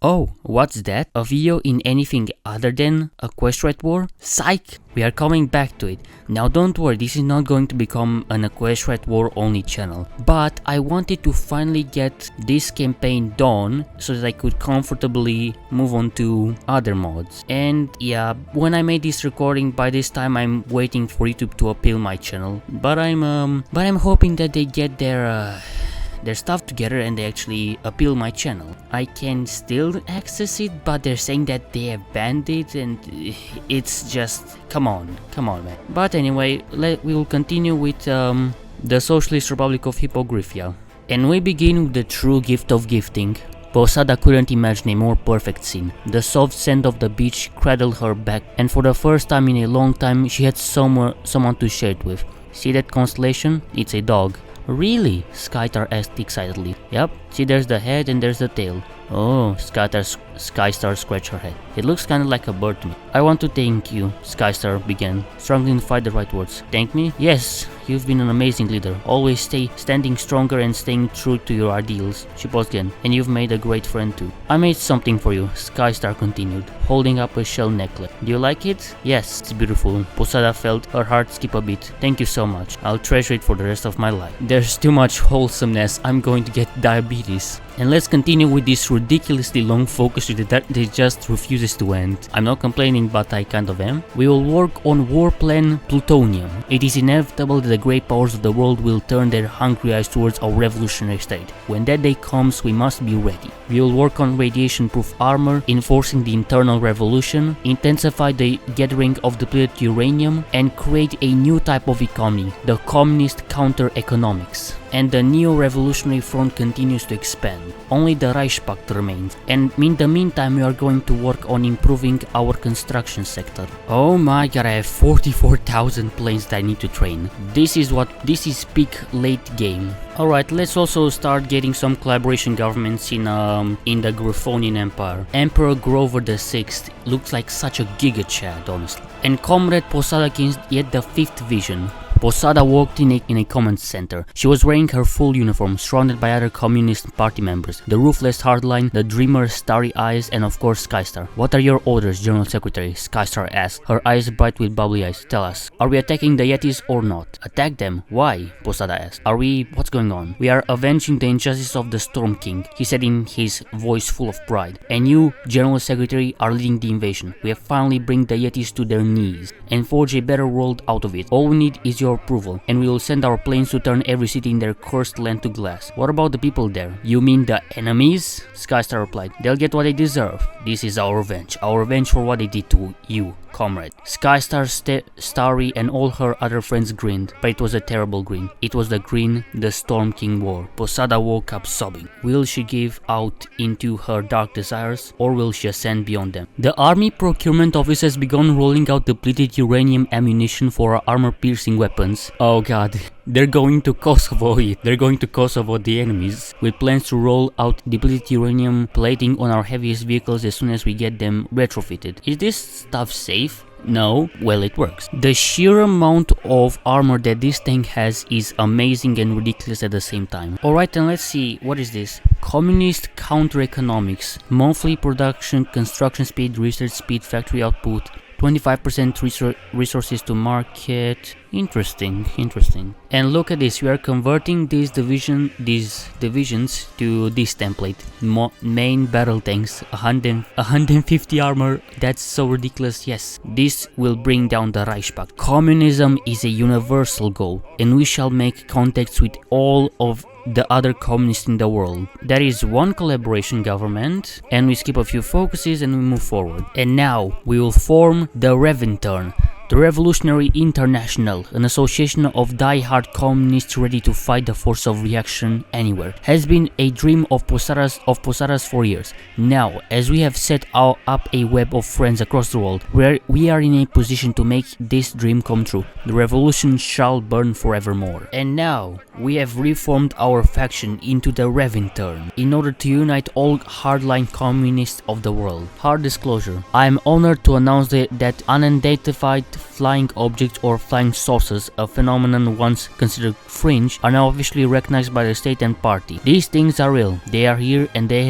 Oh, what's that? A video in anything other than Equestria war? Psych! We are coming back to it. Now don't worry, this is not going to become an Equestria war only channel. But I wanted to finally get this campaign done so that I could comfortably move on to other mods. And yeah, when I made this recording, by this time I'm waiting for YouTube to appeal my channel. But I'm hoping that they get their stuff together and they actually appeal my channel. I can still access it, but they're saying that they have banned it, and it's just come on man. But anyway, we will continue with the Socialist Republic of Hippogriphia, and we begin with the true gift of gifting. Posada couldn't imagine a more perfect scene. The soft sand of the beach cradled her back, and for the first time in a long time she had someone to share it with. See that constellation? It's a dog. Really? Skystar asked excitedly. Yep, see, there's the head and there's the tail. Oh, Skystar scratched her head. It looks kinda like a bird to me. I want to thank you, Skystar began, struggling to find the right words. Thank me? Yes, you've been an amazing leader. Always standing stronger and staying true to your ideals. She paused again. And you've made a great friend too. I made something for you, Skystar continued, holding up a shell necklace. Do you like it? Yes, it's beautiful. Posada felt her heart skip a beat. Thank you so much. I'll treasure it for the rest of my life. There's too much wholesomeness. I'm going to get diabetes. And let's continue with this ridiculously long focus that just refuses to end. I'm not complaining, but I kind of am. We will work on war plan plutonium. It is inevitable that the great powers of the world will turn their hungry eyes towards our revolutionary state. When that day comes, we must be ready. We will work on radiation-proof armor, enforcing the internal revolution, intensify the gathering of depleted uranium, and create a new type of economy, the communist counter-economics. And the neo-revolutionary front continues to expand. Only the Reichspakt remains, and in the meantime we are going to work on improving our construction sector. Oh my god, I have 44,000 planes that I need to train. This is peak late game. Alright, let's also start getting some collaboration governments in the Griffonian Empire. Emperor Grover VI looks like such a giga chad, honestly. And Comrade Posada gains yet the 5th vision. Posada walked in a command center. She was wearing her full uniform, surrounded by other Communist Party members. The ruthless hardline, the dreamer, starry eyes, and of course Skystar. What are your orders, General Secretary? Skystar asked, her eyes bright with bubbly eyes. Tell us, are we attacking the Yetis or not? Attack them? Why? Posada asked. What's going on? We are avenging the injustice of the Storm King, he said in his voice full of pride. And you, General Secretary, are leading the invasion. We have finally bring the Yetis to their knees and forge a better world out of it. All we need is your approval, and we will send our planes to turn every city in their cursed land to glass. What about the people there? You mean the enemies? Skystar replied. They'll get what they deserve. This is our revenge for what they did to you, comrade. Skystar, Starry, and all her other friends grinned, but it was a terrible grin. It was the grin the Storm King wore. Posada woke up sobbing. Will she give out into her dark desires, or will she ascend beyond them? The army procurement office has begun rolling out depleted uranium ammunition for our armor-piercing weapons. Oh god. They're going to Kosovo it. They're going to Kosovo the enemies, with plans to roll out depleted uranium plating on our heaviest vehicles as soon as we get them retrofitted. Is this stuff safe? No? Well, it works. The sheer amount of armor that this tank has is amazing and ridiculous at the same time. Alright, then let's see, what is this? Communist counter-economics. Monthly production, construction speed, research speed, factory output, 25% resources to market. Interesting. And look at this, we are converting these divisions to this template. Main battle tanks, 150 armor. That's so ridiculous. Yes, this will bring down the Reichspakt. Communism is a universal goal, and we shall make contacts with all of the other communists in the world. That is one collaboration government, and we skip a few focuses and we move forward. And now we will form the Revintern, the Revolutionary International, an association of die-hard communists ready to fight the force of reaction anywhere. Has been a dream of Posadas for years. Now, as we have set up a web of friends across the world, we are in a position to make this dream come true. The revolution shall burn forevermore. And now, we have reformed our faction into the Revintern in order to unite all hardline communists of the world. Hard disclosure, I am honored to announce that unidentified flying objects or flying saucers, a phenomenon once considered fringe, are now officially recognized by the state and party. These things are real. They are here and they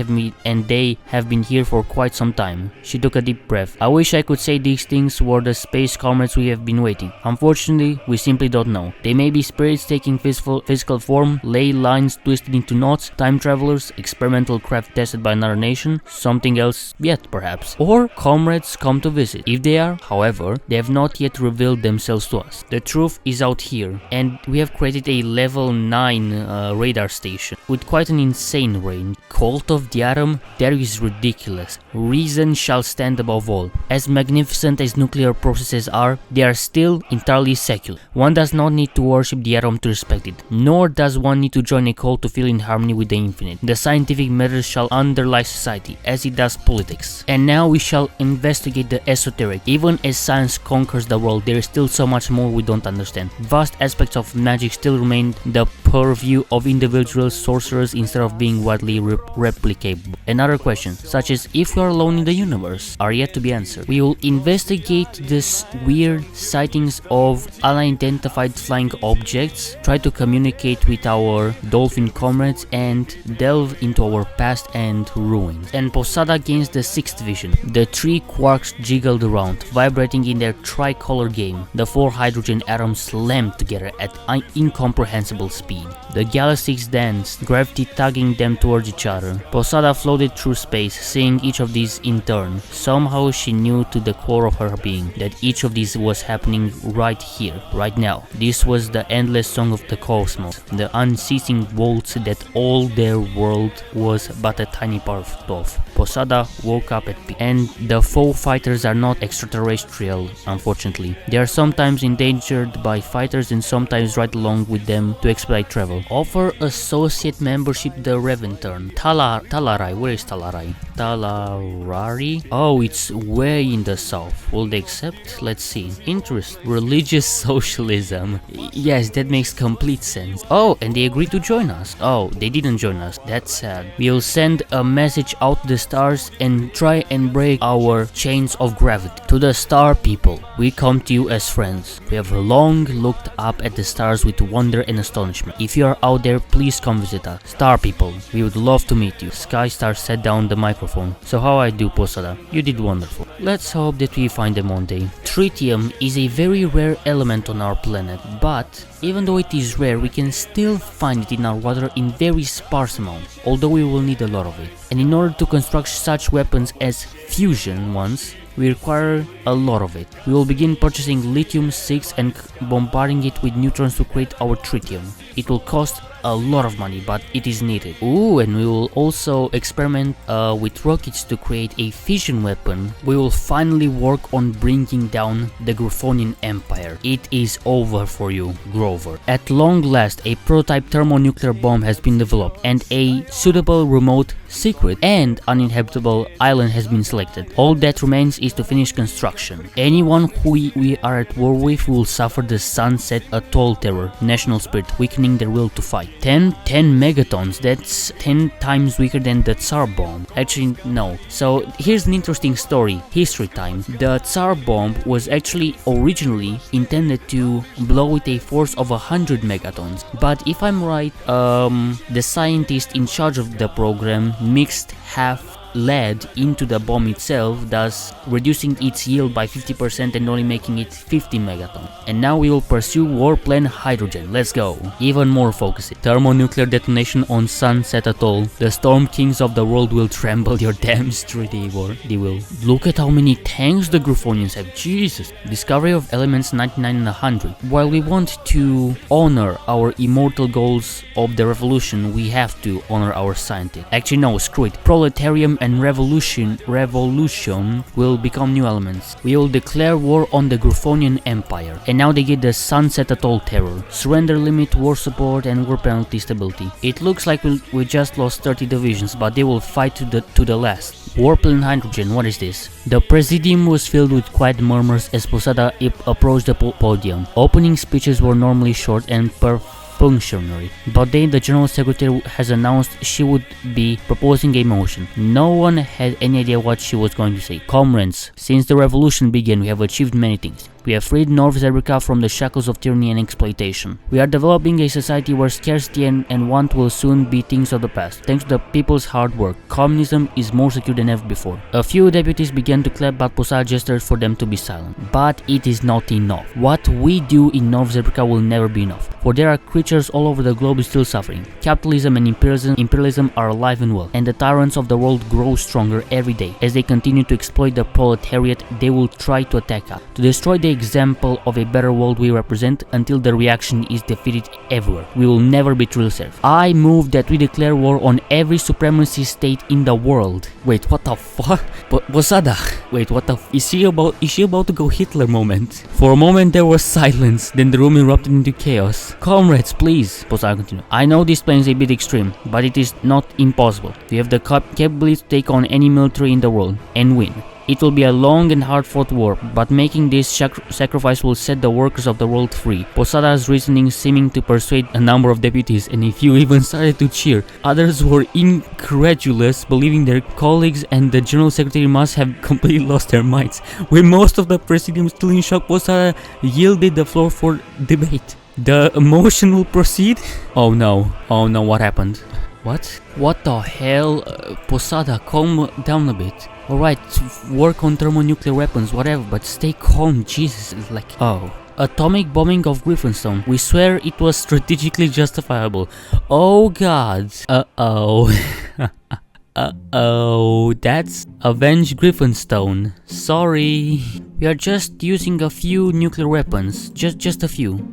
have been here for quite some time. She took a deep breath. I wish I could say these things were the space comrades we have been waiting. Unfortunately, we simply don't know. They may be spirits taking physical form, ley lines twisted into knots, time travelers, experimental craft tested by another nation, something else yet perhaps. Or comrades come to visit. If they are, however, they have not yet revealed themselves to us. The truth is out here, and we have created a level 9 radar station with quite an insane range. Cult of the Atom? That is ridiculous. Reason shall stand above all. As magnificent as nuclear processes are, they are still entirely secular. One does not need to worship the atom to respect it, nor does one need to join a cult to feel in harmony with the infinite. The scientific method shall underlie society, as it does politics. And now we shall investigate the esoteric. Even as science conquers the world, there is still so much more we don't understand. Vast aspects of magic still remain the purview of individual sorcerers instead of being widely replicable. Another question, such as if we are alone in the universe, are yet to be answered. We will investigate this weird sightings of unidentified flying objects, try to communicate with our dolphin comrades, and delve into our past and ruins. And Posada gains the 6th vision. The 3 quarks jiggled around, vibrating in their tricolor game. The 4 hydrogen atoms slammed together at incomprehensible speed. The galaxies danced, gravity tugging them towards each other. Posada floated through space, seeing each of these in turn. Somehow she knew to the core of her being that each of these was happening right here, right now. This was the endless song of the cosmos, the unceasing waltz that all their world was but a tiny part of. Posada woke up at peak. And the foe fighters are not extraterrestrial, unfortunately. They are sometimes endangered by fighters and sometimes right along with them to expedite travel. Offer associate membership the Reventern. Talarai, where is Talarai? Talarari? Oh, it's way in the south. Will they accept? Let's see. Interest. Religious socialism. Yes, that makes complete sense. Oh, and they agreed to join us. Oh, they didn't join us. That's sad. We'll send a message out to the stars and try and break our chains of gravity. To the star people, we come to you as friends. We have long looked up at the stars with wonder and astonishment. If you are out there, please come visit us. Star people, we would love to meet you. Sky Star set down the microphone. So how I do, Posada? You did wonderful. Let's hope that we find them one day. Tritium is a very rare element on our planet, but even though it is rare, we can still find it in our water in very sparse amounts, although we will need a lot of it. And in order to construct such weapons as fusion ones, we require a lot of it. We will begin purchasing lithium-6 and bombarding it with neutrons to create our tritium. It will cost a lot of money, but it is needed. Ooh, and we will also experiment with rockets to create a fission weapon. We will finally work on bringing down the Griffonian Empire. It is over for you, Grover. At long last, a prototype thermonuclear bomb has been developed, and a suitable remote, secret, and uninhabitable island has been selected. All that remains is to finish construction. Anyone who we are at war with will suffer the Sunset Atoll terror, national spirit, weakening their will to fight. 10 megatons, that's 10 times weaker than the Tsar bomb. Actually, no. So here's an interesting story, history time. The Tsar bomb was actually originally intended to blow with a force of 100 megatons. But if I'm right, the scientist in charge of the program mixed half lead into the bomb itself, thus reducing its yield by 50% and only making it 50 megatons. And now we will pursue warplane hydrogen. Let's go. Even more focusing. Thermonuclear detonation on Sunset Atoll. The storm kings of the world will tremble your damn street. They will. Look at how many tanks the Griffonians have. Jesus. Discovery of elements 99 and 100. While we want to honor our immortal goals of the revolution, we have to honor our scientists. Actually, no, screw it. Proletarium and revolution will become new elements. We will declare war on the Griffonian Empire. And now they get the Sunset Atoll terror. Surrender limit, war support, and war penalty stability. It looks like we just lost 30 divisions, but they will fight to the last. Warplane hydrogen, what is this? The Presidium was filled with quiet murmurs as Posada approached the podium. Opening speeches were normally short and functionary, but then the General Secretary has announced she would be proposing a motion. No one had any idea what she was going to say. Comrades, since the revolution began, we have achieved many things. We have freed North Zebrica from the shackles of tyranny and exploitation. We are developing a society where scarcity and want will soon be things of the past. Thanks to the people's hard work, communism is more secure than ever before. A few deputies began to clap, but Posada gestured for them to be silent. But it is not enough. What we do in North Zebrica will never be enough, for there are creatures all over the globe still suffering. Capitalism and imperialism are alive and well, and the tyrants of the world grow stronger every day. As they continue to exploit the proletariat, they will try to attack us, to destroy the example of a better world we represent until the reaction is defeated everywhere. We will never be truly safe. I move that we declare war on every supremacy state in the world. Wait, what the fuck? Posada. Wait, what the is she about to go Hitler moment? For a moment there was silence, then the room erupted into chaos. Comrades, please, Posada continued. I know this plan is a bit extreme, but it is not impossible. We have the capability to take on any military in the world and win. It will be a long and hard-fought war, but making this sacrifice will set the workers of the world free. Posada's reasoning seeming to persuade a number of deputies, and a few even started to cheer. Others were incredulous, believing their colleagues and the General Secretary must have completely lost their minds. With most of the Presidium still in shock, Posada yielded the floor for debate. The motion will proceed? Oh no, what happened? What the hell? Posada, calm down a bit. Alright, work on thermonuclear weapons, whatever, but stay calm, Jesus, it's like, oh. Atomic bombing of Griffonstone. We swear it was strategically justifiable. Oh god. Uh-oh. Uh-oh, that's Avenge Griffonstone. Sorry. We are just using a few nuclear weapons, just a few.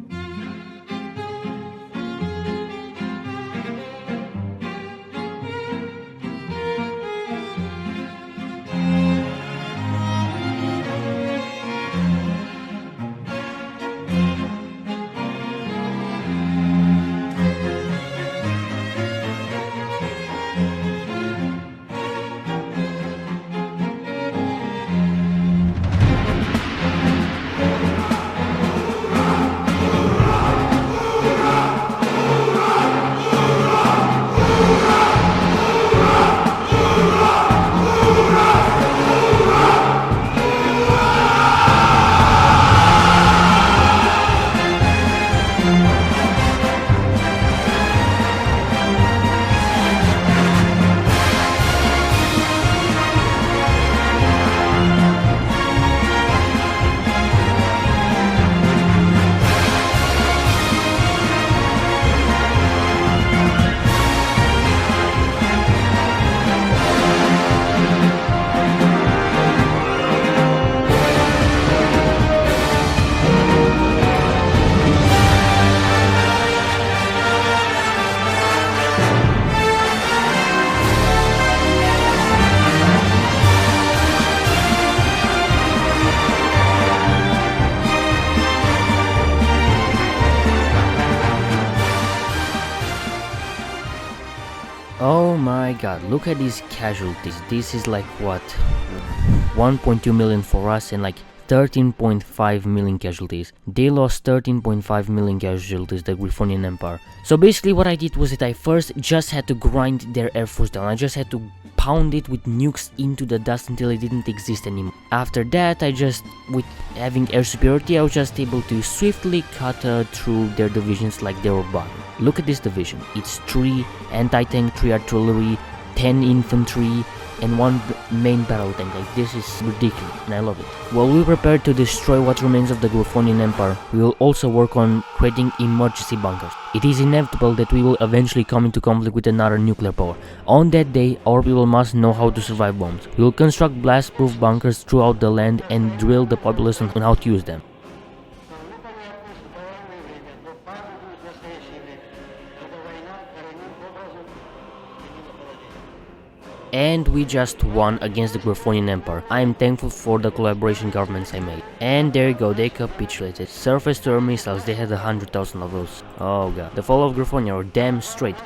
Oh my god, look at these casualties. This is like what? 1.2 million for us and like 13.5 million casualties. They lost 13.5 million casualties, the Griffonian Empire. So basically what I did was that I first just had to grind their air force down. I just had to pound it with nukes into the dust until it didn't exist anymore. After that, with having air superiority, I was just able to swiftly cut through their divisions like they were bottom. Look at this division. It's 3 anti-tank, 3 artillery, 10 infantry, and 1 main battle tank. Like, this is ridiculous, and I love it. While we prepare to destroy what remains of the Griffonian Empire, we will also work on creating emergency bunkers. It is inevitable that we will eventually come into conflict with another nuclear power. On that day, our people must know how to survive bombs. We will construct blast-proof bunkers throughout the land and drill the populace on how to use them. And we just won against the Griffonian Empire. I am thankful for the collaboration governments I made. And there you go, they capitulated. Surface-to-air missiles, they had 100,000 of those. Oh god. The fall of Griffonia were damn straight.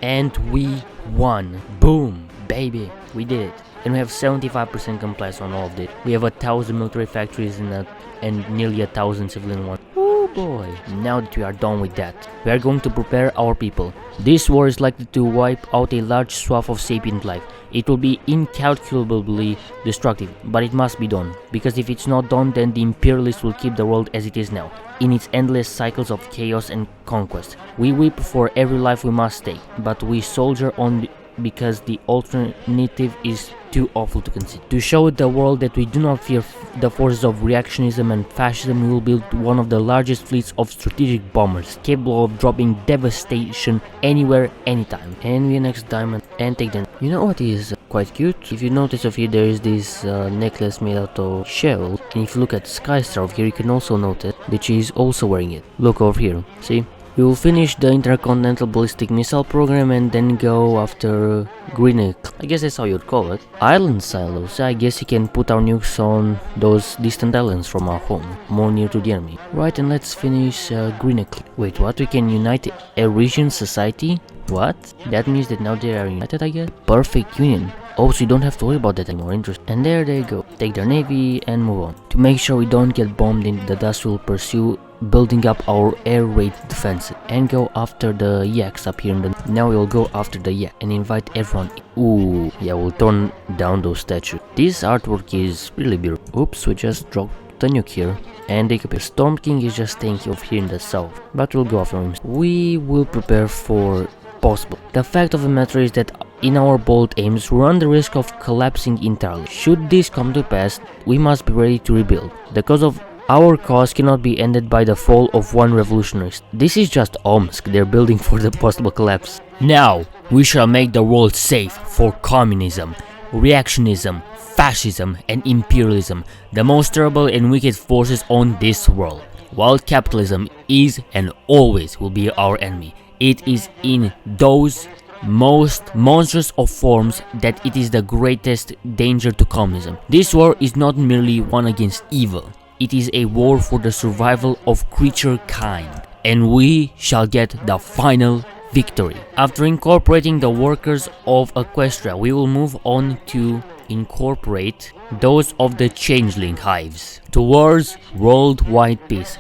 And we won. Boom, baby, we did it. And we have 75% compliance on all of this. We have 1,000 military factories and nearly 1,000 civilian ones. Oh boy. Now that we are done with that, we are going to prepare our people. This war is likely to wipe out a large swath of sapient life. It will be incalculably destructive, but it must be done, because if it's not done, then the imperialists will keep the world as it is now, in its endless cycles of chaos and conquest. We weep for every life we must take, but we soldier on because the alternative is too awful to consider. To show the world that we do not fear the forces of reactionism and fascism, we will build one of the largest fleets of strategic bombers, capable of dropping devastation anywhere, anytime. And we next diamond and take them. You know what is quite cute? If you notice over here, there is this necklace made out of shell, and if you look at Skystar over here, you can also notice that she is also wearing it. Look over here, see? We will finish the intercontinental ballistic missile program and then go after Greenick. I guess that's how you'd call it. Island silos. I guess you can put our nukes on those distant islands from our home, more near to the enemy. Right, and let's finish Greenick. Wait, what? We can unite a region society? What? That means that now they are united, I guess? Perfect union. Oh, so you don't have to worry about that anymore. Interesting. And there they go. Take their navy and move on. To make sure we don't get bombed in the dust, we'll pursue building up our air raid defenses and go after the yaks up here in the... Now we'll go after the yak and invite everyone. Ooh, yeah, we'll turn down those statues. This artwork is really beautiful. Oops, we just dropped the nuke here. And they appear. Storm King is just staying over here in the south, but we'll go after him. We will prepare for possible. The fact of the matter is that in our bold aims, we run the risk of collapsing entirely. Should this come to pass, we must be ready to rebuild. The cause of our cause cannot be ended by the fall of one revolutionist. This is just Omsk, they're building for the possible collapse. Now, we shall make the world safe for communism, reactionism, fascism and imperialism, the most terrible and wicked forces on this world. While capitalism is and always will be our enemy, it is in those most monstrous of forms that it is the greatest danger to communism. This war is not merely one against evil, it is a war for the survival of creature kind, and we shall get the final victory. After incorporating the workers of Equestria, we will move on to incorporate those of the changeling hives towards worldwide peace.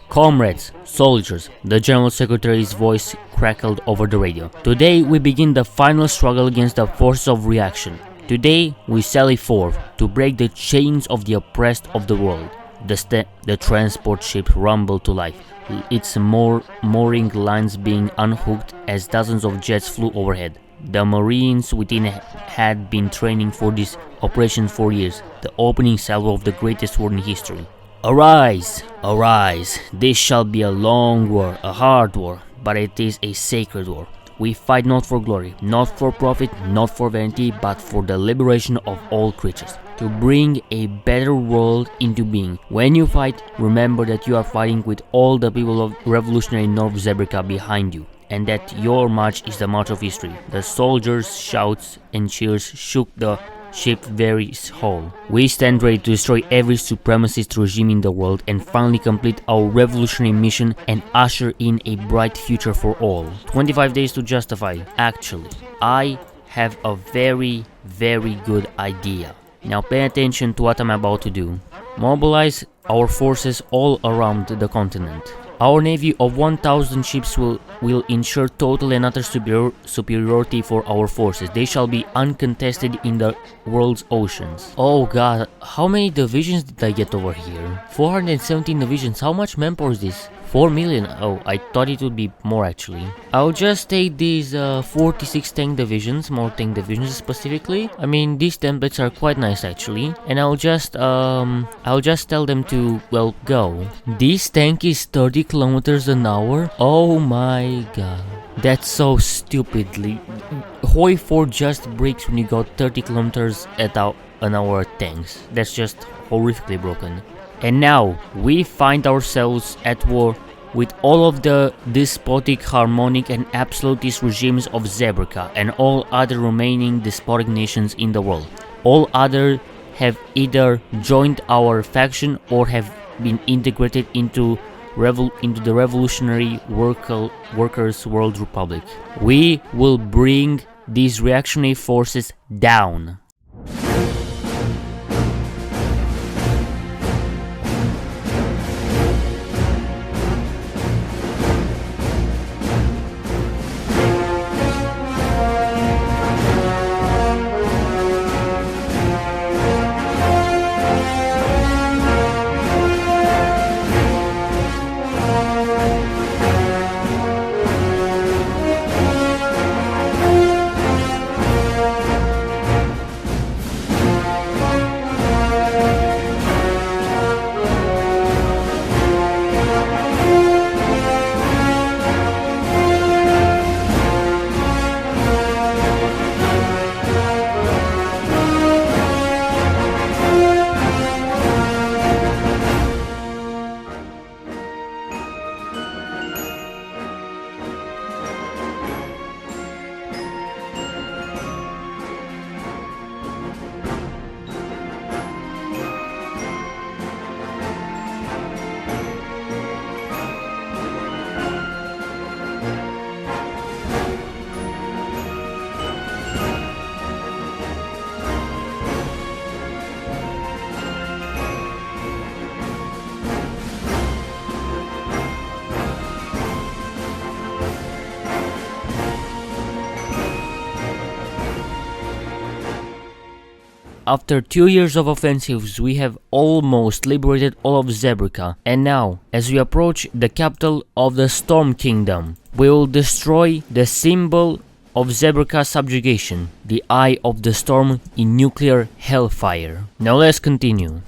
Comrades, soldiers, the General Secretary's voice crackled over the radio. Today we begin the final struggle against the forces of reaction. Today we sally forth to break the chains of the oppressed of the world. The transport ship rumbled to life, its mooring lines being unhooked as dozens of jets flew overhead. The Marines within had been training for this operation for years, the opening salvo of the greatest war in history. Arise, arise, this shall be a long war, a hard war, but it is a sacred war. We fight not for glory, not for profit, not for vanity, but for the liberation of all creatures, to bring a better world into being. When you fight, remember that you are fighting with all the people of Revolutionary North Zebrica behind you, and that your march is the march of history. The soldiers' shouts and cheers shook the ship very whole. We stand ready to destroy every supremacist regime in the world and finally complete our revolutionary mission and usher in a bright future for all. 25 days to justify. Actually, I have a very good idea. Now pay attention to what I'm about to do. Mobilize our forces all around the continent. Our navy of 1,000 ships will ensure total and utter superiority for our forces. They shall be uncontested in the world's oceans. Oh god, how many divisions did I get over here? 417 divisions. How much manpower is this? 4 million. Oh, I thought it would be more actually. I'll just take these 46 tank divisions, more tank divisions specifically. I mean, these templates are quite nice actually. And I'll just tell them to, well, go. This tank is 30 kilometers an hour. Oh my god. That's so stupidly. HOI4 just breaks when you got 30 kilometers an hour tanks. That's just horrifically broken. And now, we find ourselves at war with all of the despotic, harmonic and absolutist regimes of Zebrica and all other remaining despotic nations in the world. All other have either joined our faction or have been integrated into the Revolutionary Workers' World Republic. We will bring these reactionary forces down. after 2 years of offensives, we have almost liberated all of Zebrica. And now, as we approach the capital of the Storm Kingdom, we will destroy the symbol of Zebrica's subjugation, the Eye of the Storm in nuclear hellfire. Now let's continue.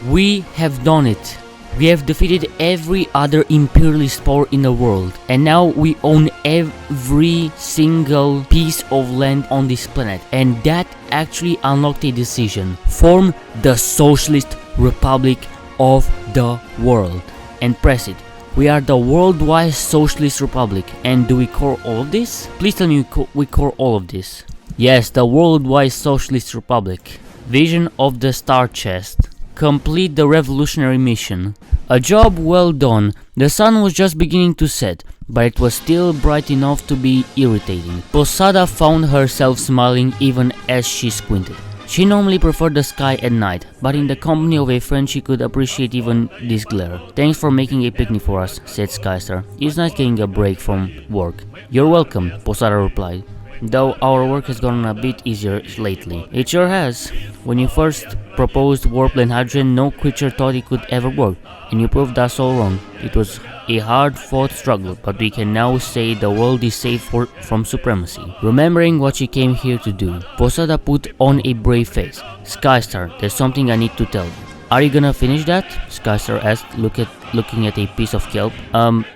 We have done it. We have defeated every other imperialist power in the world, and now we own every single piece of land on this planet, and that actually unlocked a decision. Form the Socialist Republic of the world and press it. We are the worldwide Socialist Republic. And do we core all of this? Please tell me we core all of this. Yes, the worldwide Socialist Republic. Vision of the Star Chest. Complete the revolutionary mission. A job well done. The sun was just beginning to set, but it was still bright enough to be irritating. Posada found herself smiling even as she squinted. She normally preferred the sky at night, but in the company of a friend she could appreciate even this glare. Thanks for making a picnic for us, said Skystar. It's nice getting a break from work. You're welcome, Posada replied. Though our work has gotten a bit easier lately. It sure has. When you first proposed warplane hydrogen, no creature thought it could ever work, and you proved us all wrong. It was a hard-fought struggle, but we can now say the world is safe from supremacy. Remembering what she came here to do, Posada put on a brave face. Skystar, there's something I need to tell you. Are you gonna finish that? Skystar asked, looking at a piece of kelp.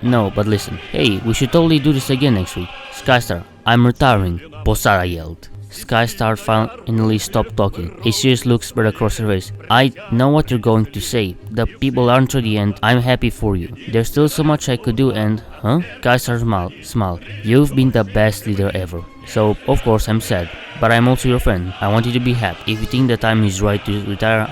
No, but listen. Hey, we should totally do this again next week. Skystar, I'm retiring, Posada yelled. Skystar finally stopped talking. A serious look spread across her face. I know what you're going to say. The people aren't ready and I'm happy for you. There's still so much I could do and... Huh? Skystar smiled. You've been the best leader ever. So, of course, I'm sad. But I'm also your friend. I want you to be happy. If you think the time is right to retire,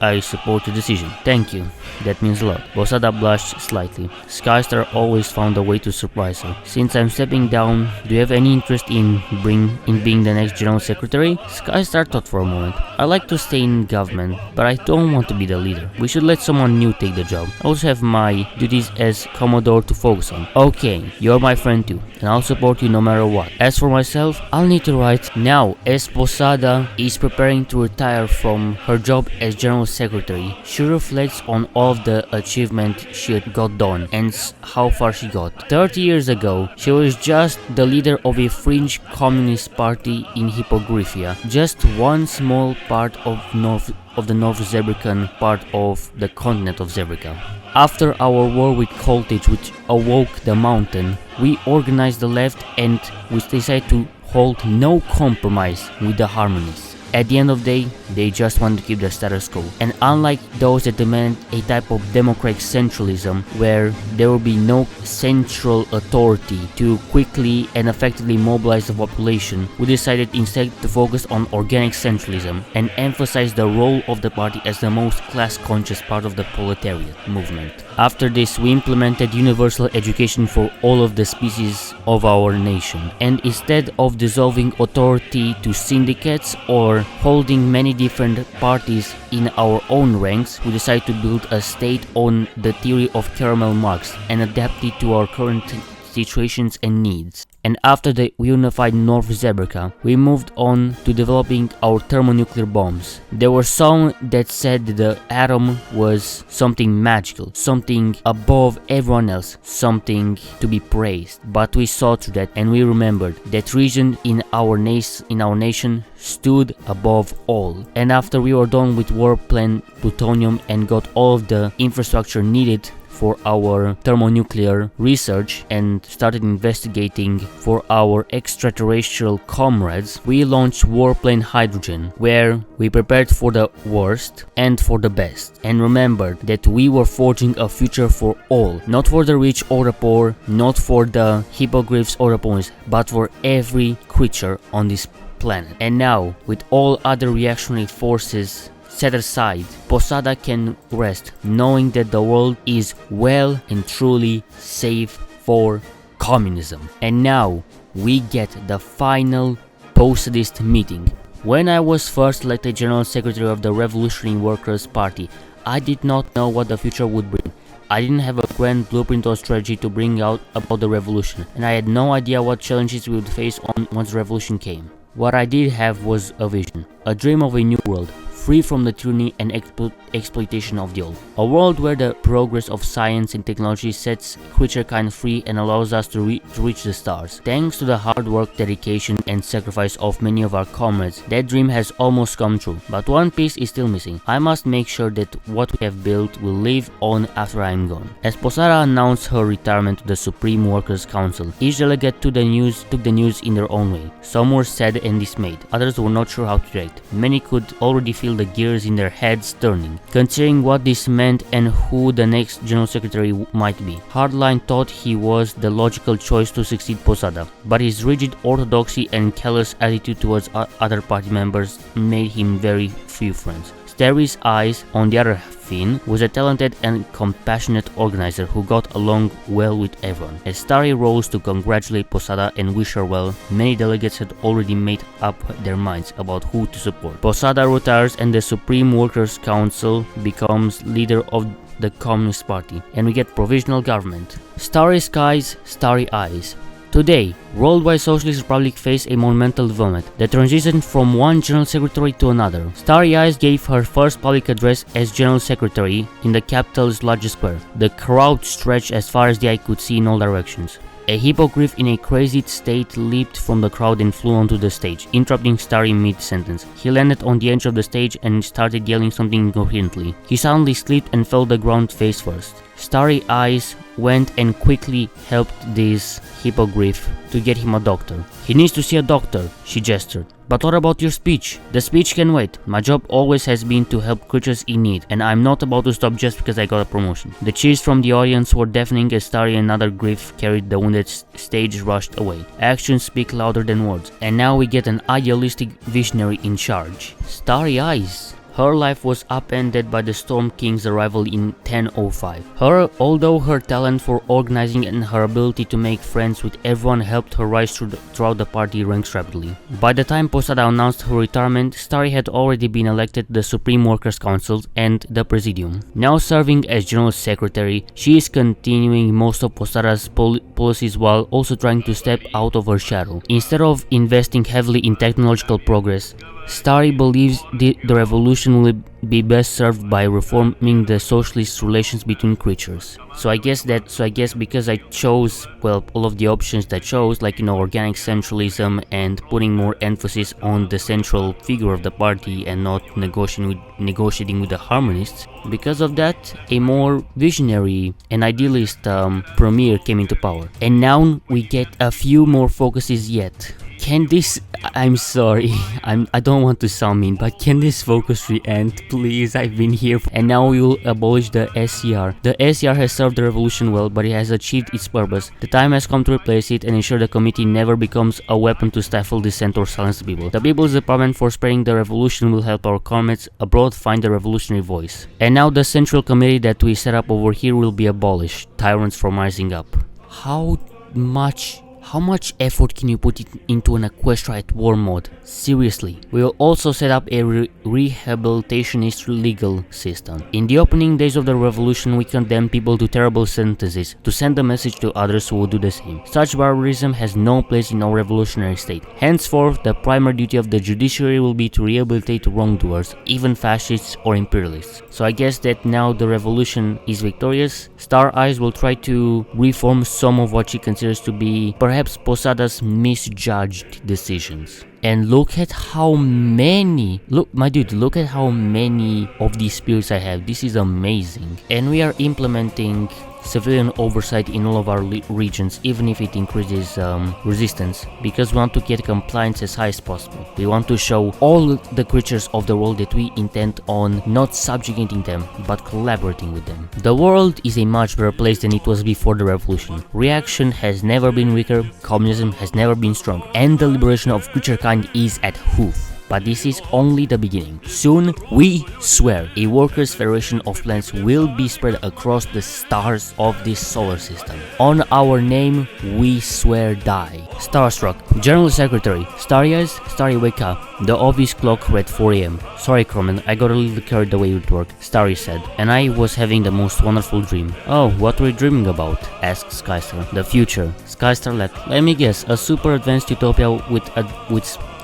I support your decision. Thank you. That means a lot. Posada blushed slightly. Skystar always found a way to surprise her. Since I'm stepping down, do you have any interest in being the next General Secretary? Skystar thought for a moment. I like to stay in government, but I don't want to be the leader. We should let someone new take the job. I also have my duties as Commodore to focus on. Okay, you're my friend too, and I'll support you no matter what. As for myself, I'll need to write. Now, as Posada is preparing to retire from her job as General Secretary, she reflects on all of the achievement she had got done and how far she got. 30 years ago, she was just the leader of a fringe communist party in Hippogriphia, just one small part of the North Zebrican part of the continent of Zebrica. After our war with Coltage, which awoke the mountain, we organized the left and we decided to hold no compromise with the harmonists. At the end of the day, they just want to keep the status quo. And unlike those that demand a type of democratic centralism where there will be no central authority to quickly and effectively mobilize the population, we decided instead to focus on organic centralism and emphasize the role of the party as the most class-conscious part of the proletariat movement. After this, we implemented universal education for all of the species of our nation, and instead of dissolving authority to syndicates or holding many different parties in our own ranks, we decided to build a state on the theory of Caramel Marx and adapt it to our current situations and needs. And after the unified North Zebrica, we moved on to developing our thermonuclear bombs. There were some that said that the atom was something magical, something above everyone else, something to be praised. But we saw through that and we remembered that reason in our nation stood above all. And after we were done with warplane plutonium and got all of the infrastructure needed for our thermonuclear research and started investigating for our extraterrestrial comrades, we launched Warplane Hydrogen, where we prepared for the worst and for the best, and remembered that we were forging a future for all, not for the rich or the poor, not for the hippogriffs or the ponies, but for every creature on this planet. And now, with all other reactionary forces set aside, Posada can rest knowing that the world is well and truly safe for communism. And now we get the final Posadist meeting. When I was first elected General Secretary of the Revolutionary Workers' Party, I did not know what the future would bring. I didn't have a grand blueprint or strategy to bring out about the revolution, and I had no idea what challenges we would face once the revolution came. What I did have was a vision, a dream of a new world, free from the tyranny and exploitation of the old. A world where the progress of science and technology sets creature kind free and allows us to reach the stars. Thanks to the hard work, dedication and sacrifice of many of our comrades, that dream has almost come true. But one piece is still missing. I must make sure that what we have built will live on after I am gone. As Posada announced her retirement to the Supreme Workers' Council, each delegate took the news in their own way. Some were sad and dismayed, others were not sure how to react. Many could already feel the gears in their heads turning, considering what this meant and who the next General Secretary might be. Hardline thought he was the logical choice to succeed Posada, but his rigid orthodoxy and callous attitude towards other party members made him very few friends. Starry's Eyes, on the other hand, was a talented and compassionate organizer who got along well with everyone. As Starry rose to congratulate Posada and wish her well, many delegates had already made up their minds about who to support. Posada retires and the Supreme Workers' Council becomes leader of the Communist Party, and we get provisional government. Starry skies, starry eyes. Today, worldwide Socialist Republic faced a monumental development, the transition from one General Secretary to another. Starry Eyes gave her first public address as General Secretary in the capital's largest square. The crowd stretched as far as the eye could see in all directions. A hippogriff in a crazied state leaped from the crowd and flew onto the stage, interrupting Starry mid-sentence. He landed on the edge of the stage and started yelling something incoherently. He suddenly slipped and fell to the ground face first. Starry Eyes went and quickly helped this hippogriff to get him a doctor. He needs to see a doctor, she gestured. But what about your speech? The speech can wait. My job always has been to help creatures in need, and I'm not about to stop just because I got a promotion. The cheers from the audience were deafening as Starry and another griff carried the wounded stage rushed away. Actions speak louder than words, and now we get an idealistic visionary in charge. Starry Eyes. Her life was upended by the Storm King's arrival in 1005. Although her talent for organizing and her ability to make friends with everyone helped her rise throughout the party ranks rapidly. By the time Posada announced her retirement, Starry had already been elected to the Supreme Workers' Council and the Presidium. Now serving as General Secretary, she is continuing most of Posada's policies while also trying to step out of her shadow. Instead of investing heavily in technological progress, Starry believes the revolution will be best served by reforming the socialist relations between creatures. So I guess because I chose, well, all of the options that I chose, like, organic centralism and putting more emphasis on the central figure of the party and not negotiating with the harmonists, because of that, a more visionary and idealist premier came into power. And now we get a few more focuses yet. Can this, I'm sorry, I don't want to sound mean, but can this focus end, please? I've been here, and now we will abolish the SCR. The SCR has served the revolution well, but it has achieved its purpose. The time has come to replace it and ensure the committee never becomes a weapon to stifle dissent or silence the people. The People's Department for Spreading the Revolution will help our comrades abroad find the revolutionary voice. And now the central committee that we set up over here will be abolished, tyrants from rising up. How much effort can you put into an Equestria at war mode? Seriously. We will also set up a rehabilitationist legal system. In the opening days of the revolution, we condemned people to terrible sentences to send a message to others who will do the same. Such barbarism has no place in our revolutionary state. Henceforth, the primary duty of the judiciary will be to rehabilitate wrongdoers, even fascists or imperialists. So I guess that now the revolution is victorious. Star Eyes will try to reform some of what she considers to be perhaps Posada's misjudged decisions. And look at how many, look at how many of these spirits I have. This is amazing. And we are implementing civilian oversight in all of our regions, even if it increases resistance, because we want to get compliance as high as possible. We want to show all the creatures of the world that we intend on not subjugating them, but collaborating with them. The world is a much better place than it was before the revolution. Reaction has never been weaker, communism has never been stronger, and the liberation of creature kind is at hoof. But this is only the beginning. Soon, we swear, a workers' federation of planets will be spread across the stars of this solar system. On our name, we swear die. Starstruck. General Secretary. Starry eyes, Starry wake up. The office clock read 4 AM. Sorry, Croman, I got a little carried away with work, Starry said, and I was having the most wonderful dream. Oh, what were you dreaming about? Asked Skystar. The future. Skystar laughed. Let me guess, a super advanced utopia with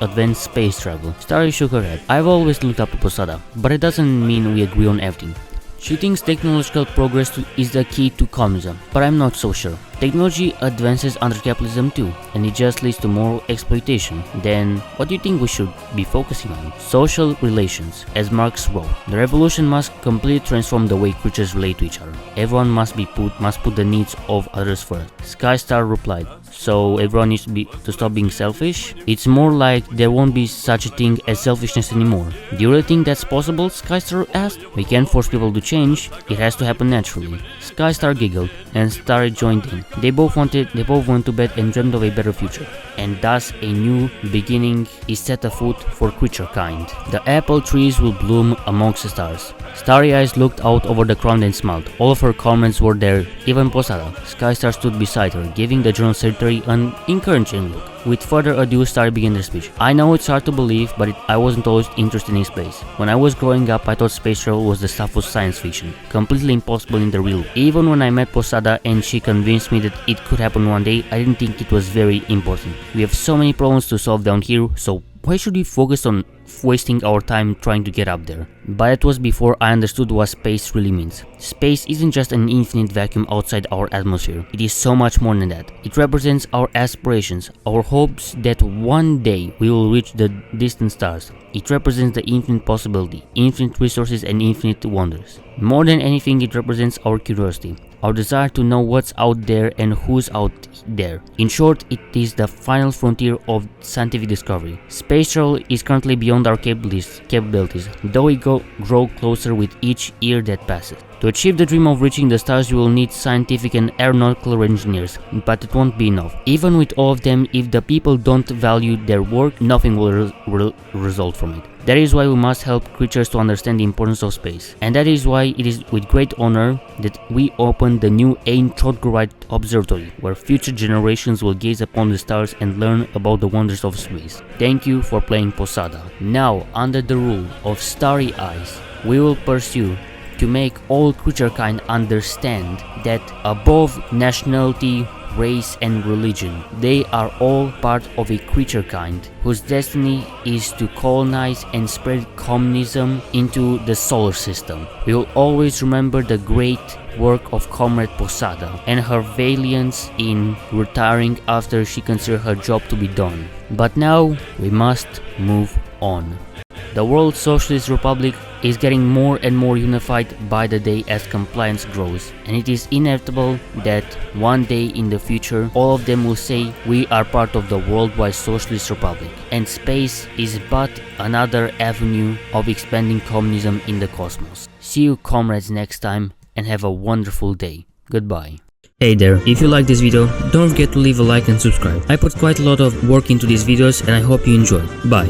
advanced space travel. Starry shook her head. I've always looked up to Posada, but it doesn't mean we agree on everything. She thinks technological progress is the key to communism, but I'm not so sure. Technology advances under capitalism too, and it just leads to more exploitation. Then, what do you think we should be focusing on? Social relations. As Marx wrote, the revolution must completely transform the way creatures relate to each other. Everyone must put the needs of others first. Skystar replied, so everyone needs to stop being selfish? It's more like there won't be such a thing as selfishness anymore. Do you really think that's possible? Skystar asked. We can't force people to change, it has to happen naturally. Skystar giggled, and Starry joined in. They both went to bed and dreamed of a better future, and thus a new beginning is set afoot for creature kind. The apple trees will bloom amongst the stars. Starry eyes looked out over the ground and smiled. All of her comrades were there, even Posada. Skystar stood beside her, giving the General Secretary an encouraging look. With further ado, Starry began their speech. I know it's hard to believe, but I wasn't always interested in space. When I was growing up, I thought space travel was the stuff of science fiction, completely impossible in the real world. Even when I met Posada and she convinced me that it could happen one day, I didn't think it was very important. We have so many problems to solve down here, so why should we focus on wasting our time trying to get up there? But it was before I understood what space really means. Space isn't just an infinite vacuum outside our atmosphere. It is so much more than that. It represents our aspirations, our hopes that one day we will reach the distant stars. It represents the infinite possibility, infinite resources and infinite wonders. More than anything, it represents our curiosity, our desire to know what's out there and who's out there. In short, it is the final frontier of scientific discovery. Space travel is currently beyond our capabilities, though we grow closer with each year that passes. To achieve the dream of reaching the stars, you will need scientific and aeronautical engineers, but it won't be enough. Even with all of them, if the people don't value their work, nothing will result from it. That is why we must help creatures to understand the importance of space. And that is why it is with great honor that we open the new Equestria Observatory, where future generations will gaze upon the stars and learn about the wonders of space. Thank you for playing Posada. Now, under the rule of Starry Eyes, we will pursue to make all creature kind understand that above nationality, race and religion, they are all part of a creature kind whose destiny is to colonize and spread communism into the solar system. We will always remember the great work of Comrade Posada and her valiance in retiring after she considered her job to be done. But now we must move on. The World Socialist Republic is getting more and more unified by the day as compliance grows, and it is inevitable that one day in the future all of them will say we are part of the worldwide socialist republic, and space is but another avenue of expanding communism in the cosmos. See you comrades next time, and have a wonderful day. Goodbye. Hey there, if you like this video, don't forget to leave a like and subscribe. I put quite a lot of work into these videos and I hope you enjoy. Bye.